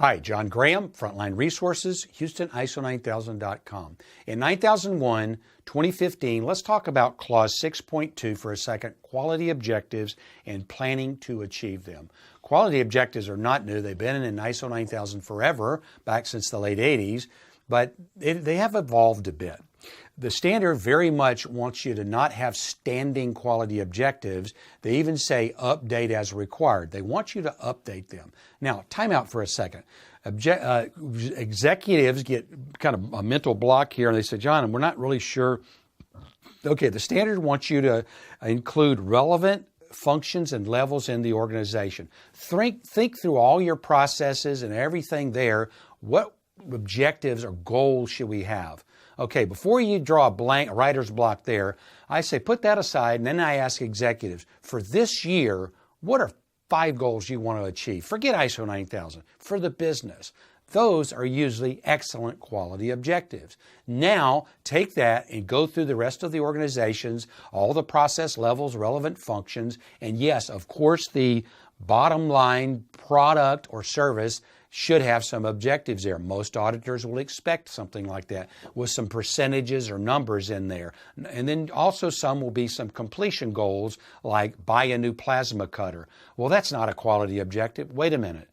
Hi, John Graham, Frontline Resources, Houston, ISO9000.com. In 9001, 2015, let's talk about Clause 6.2 for a second, quality objectives and planning to achieve them. Quality objectives are not new. They've been in ISO 9000 forever, back since the late 80s, but they have evolved a bit. The standard very much wants you to not have standing quality objectives. They even say update as required. They want you to update them. Now, time out for a second. Executives get kind of a mental block here, and they say, John, we're not really sure. Okay, the standard wants you to include relevant functions and levels in the organization. Think through all your processes and everything there. What objectives or goals should we have? Okay, before you draw a writer's block there, I say put that aside, and then I ask executives, for this year, what are 5 goals you want to achieve? Forget ISO 9000, for the business. Those are usually excellent quality objectives. Now, take that and go through the rest of the organizations, all the process levels, relevant functions, and yes, of course, the bottom line product or service should have some objectives there. Most auditors will expect something like that with some percentages or numbers in there. And then also some will be some completion goals like buy a new plasma cutter. Well, that's not a quality objective. Wait a minute.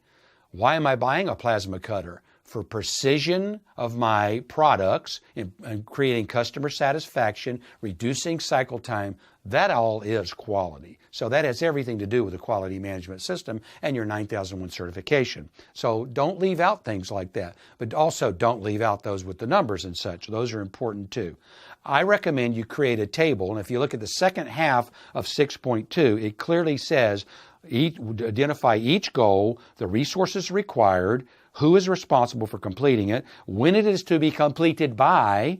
Why am I buying a plasma cutter? For precision of my products and creating customer satisfaction, reducing cycle time, that all is quality. So that has everything to do with the quality management system and your 9001 certification. So don't leave out things like that, but also don't leave out those with the numbers and such. Those are important too. I recommend you create a table, and if you look at the second half of 6.2, it clearly says identify each goal, the resources required, who is responsible for completing it, when it is to be completed by,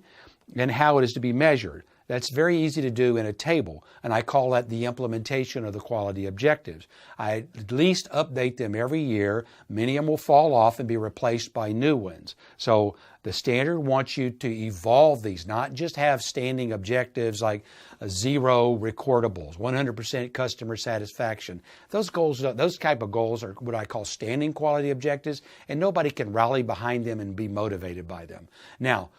and how it is to be measured. That's very easy to do in a table, and I call that the implementation of the quality objectives. I at least update them every year. Many of them will fall off and be replaced by new ones. So the standard wants you to evolve these, not just have standing objectives like 0 recordables, 100% customer satisfaction. Those goals, those type of goals are what I call standing quality objectives, and nobody can rally behind them and be motivated by them. Now,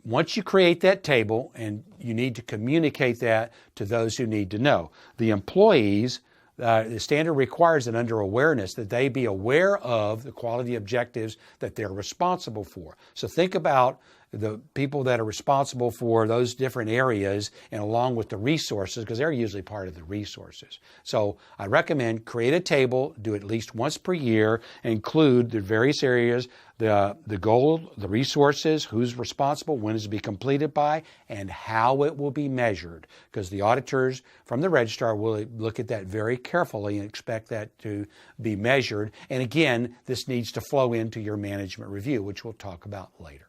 once you create that table, and you need to communicate that to those who need to know. The employees, the standard requires that under awareness that they be aware of the quality objectives that they're responsible for. So think about the people that are responsible for those different areas and along with the resources, because they're usually part of the resources. So I recommend create a table, do it at least once per year, include the various areas, the goal, the resources, who's responsible, when is it to be completed by, and how it will be measured. Because the auditors from the registrar will look at that very carefully and expect that to be measured. And again, this needs to flow into your management review, which we'll talk about later.